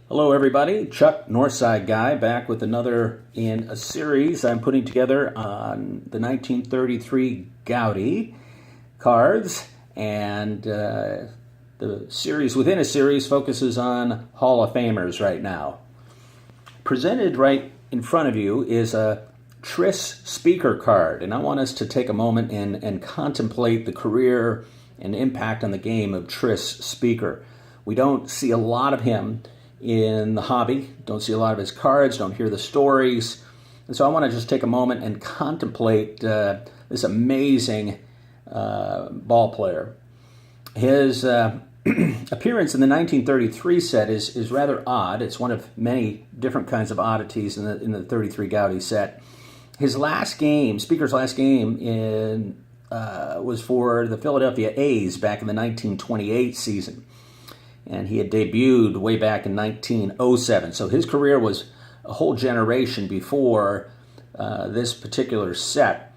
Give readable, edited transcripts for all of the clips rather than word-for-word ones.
Hello everybody, Chuck, Northside Guy, back with another in a series I'm putting together on the 1933 Goudey cards, and the series within a series focuses on Hall of Famers right now. Presented right in front of you is a Tris Speaker card, and I want us to take a moment and contemplate the career and impact on the game of Tris Speaker. We don't see a lot of him in the hobby, don't see a lot of his cards, don't hear the stories, and so I want to just take a moment and contemplate this amazing ball player. His appearance in the 1933 set is rather odd. It's one of many different kinds of oddities in the 33 Goudey set. His last game, Speaker's last game, was for the Philadelphia A's back in the 1928 season. And he had debuted way back in 1907. So his career was a whole generation before this particular set.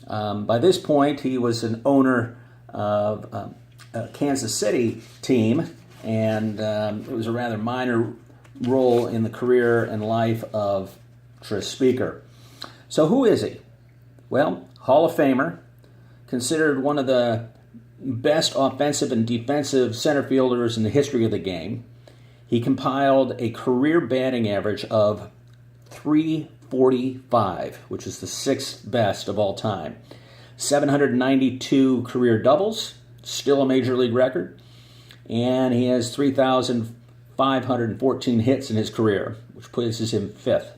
By this point, he was an owner of a Kansas City team, and it was a rather minor role in the career and life of Tris Speaker. So who is he? Well, Hall of Famer, considered one of the best offensive and defensive center fielders in the history of the game. He compiled a career batting average of .345, which is the sixth best of all time. 792 career doubles, still a major league record, and he has 3,514 hits in his career, which places him fifth.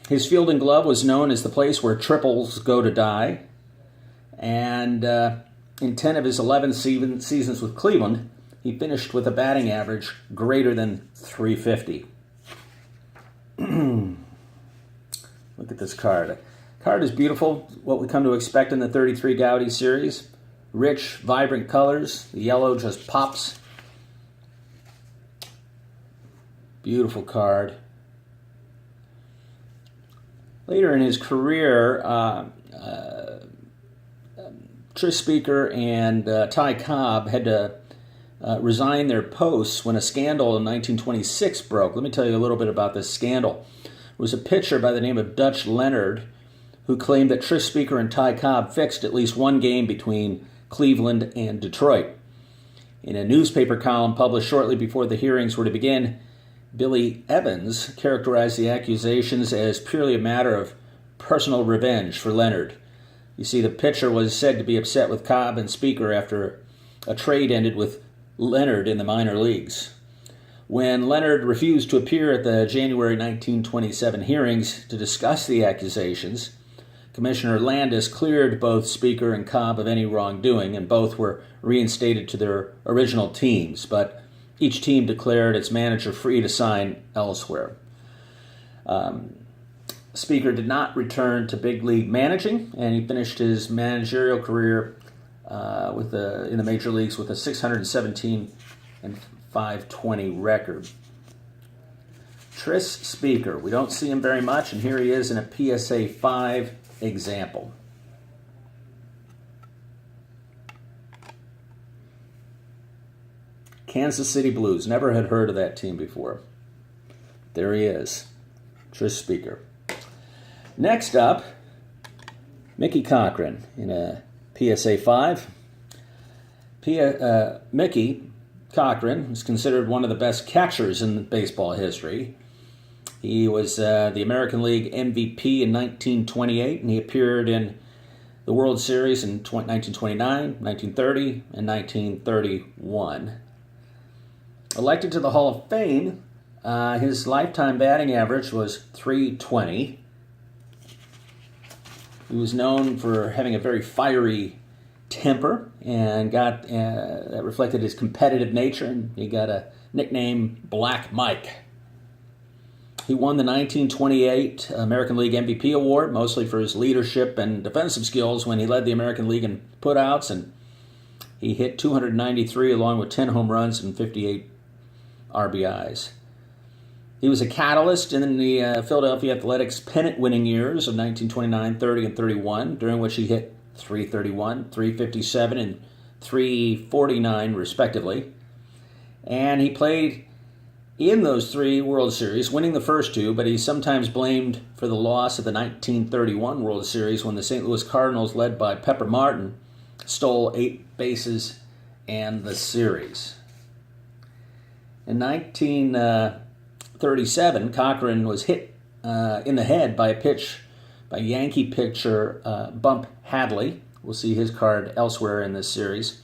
His fielding glove was known as the place where triples go to die. And in 10 of his 11 seasons with Cleveland, he finished with a batting average greater than .350. Look at this card. The card is beautiful, what we come to expect in the 33 Goudey series. Rich, vibrant colors. The yellow just pops. Beautiful card. Later in his career, Tris Speaker and Ty Cobb had to resign their posts when a scandal in 1926 broke. Let me tell you a little bit about this scandal. It was a pitcher by the name of Dutch Leonard who claimed that Tris Speaker and Ty Cobb fixed at least one game between Cleveland and Detroit. In a newspaper column published shortly before the hearings were to begin, Billy Evans characterized the accusations as purely a matter of personal revenge for Leonard. You see, the pitcher was said to be upset with Cobb and Speaker after a trade ended with Leonard in the minor leagues. When Leonard refused to appear at the January 1927 hearings to discuss the accusations, Commissioner Landis cleared both Speaker and Cobb of any wrongdoing, and both were reinstated to their original teams, but each team declared its manager free to sign elsewhere. Speaker did not return to big league managing, and he finished his managerial career in the major leagues with a 617 and .520 record. Tris Speaker, we don't see him very much, and here he is in a PSA 5 example. Kansas City Blues, never had heard of that team before. There he is, Tris Speaker. Next up, Mickey Cochrane in a PSA 5. Mickey Cochrane is considered one of the best catchers in baseball history. He was the American League MVP in 1928, and he appeared in the World Series in 1929, 1930, and 1931. Elected to the Hall of Fame, his lifetime batting average was .320. He was known for having a very fiery temper, and that reflected his competitive nature, and he got a nickname Black Mike. He won the 1928 American League MVP award, mostly for his leadership and defensive skills when he led the American League in putouts, and he hit 293 along with 10 home runs and 58 RBIs. He was a catalyst in the Philadelphia Athletics pennant-winning years of 1929, 30, and 31, during which he hit .331, .357, and .349, respectively. And he played in those 3 World Series, winning the first 2, but he's sometimes blamed for the loss of the 1931 World Series when the St. Louis Cardinals, led by Pepper Martin, stole 8 bases and the series. In 1937, Cochrane was hit in the head by a pitch by Yankee pitcher Bump Hadley. We'll see his card elsewhere in this series.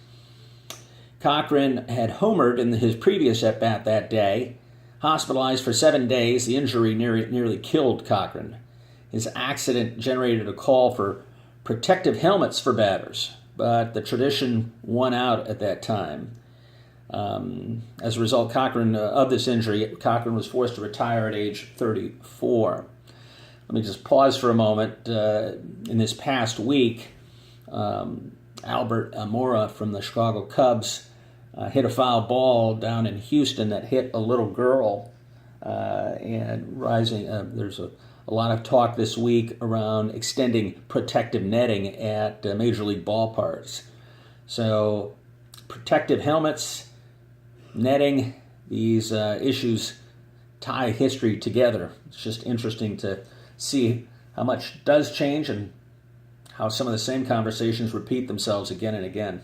Cochrane had homered in his previous at-bat that day. Hospitalized for 7 days, the injury nearly killed Cochrane. His accident generated a call for protective helmets for batters, but the tradition won out at that time. As a result of this injury, Cochrane was forced to retire at age 34. Let me just pause for a moment. In this past week, Albert Amora from the Chicago Cubs hit a foul ball down in Houston that hit a little girl. There's a lot of talk this week around extending protective netting at Major League ballparks. So protective helmets, netting, these issues tie history together. It's just interesting to see how much does change and how some of the same conversations repeat themselves again and again.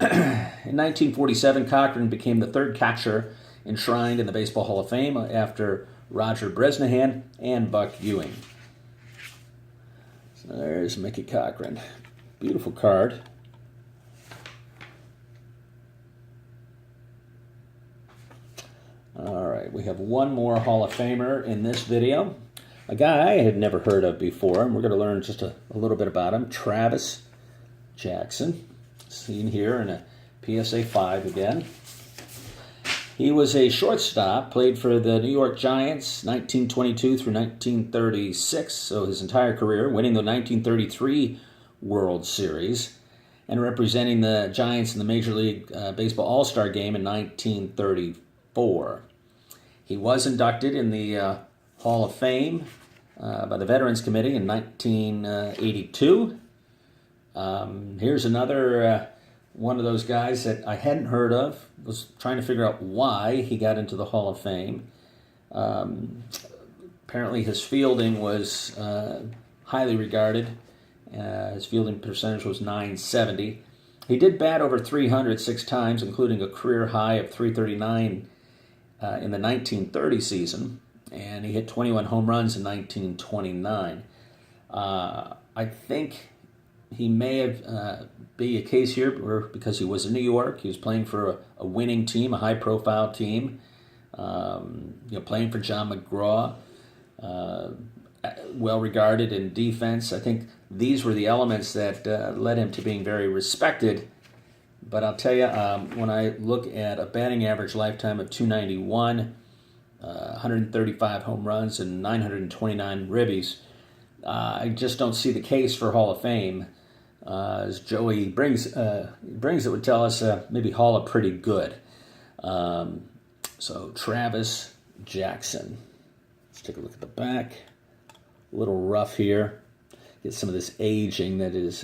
In 1947, Cochrane became the 3rd catcher enshrined in the Baseball Hall of Fame after Roger Bresnahan and Buck Ewing. So there's Mickey Cochrane. Beautiful card. All right, we have one more Hall of Famer in this video. A guy I had never heard of before, and we're going to learn just a little bit about him. Travis Jackson, seen here in a PSA 5 again. He was a shortstop, played for the New York Giants 1922 through 1936, so his entire career, winning the 1933 World Series and representing the Giants in the Major League Baseball All-Star Game in 1934. He was inducted in the Hall of Fame by the Veterans Committee in 1982. Here's another one of those guys that I hadn't heard of. Was trying to figure out why he got into the Hall of Fame. Apparently his fielding was highly regarded. His fielding percentage was .970. He did bat over 300 6 times, including a career high of .339 in the 1930 season, and he hit 21 home runs in 1929. I think he may have be a case here where, because he was in New York, he was playing for a winning team, a high-profile team, playing for John McGraw, well-regarded in defense. I think these were the elements that led him to being very respected. But I'll tell you, when I look at a batting average lifetime of .291, 135 home runs, and 929 ribbies, I just don't see the case for Hall of Fame. As Joey brings it would tell us maybe Hall of pretty good. So Travis Jackson. Let's take a look at the back. A little rough here. Get some of this aging that is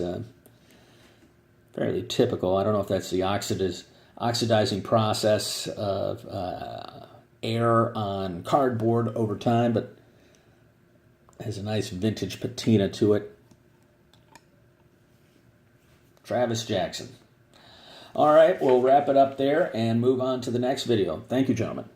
fairly typical. I don't know if that's the oxidizing process of air on cardboard over time, but has a nice vintage patina to it. Travis Jackson. All right, we'll wrap it up there and move on to the next video. Thank you, gentlemen.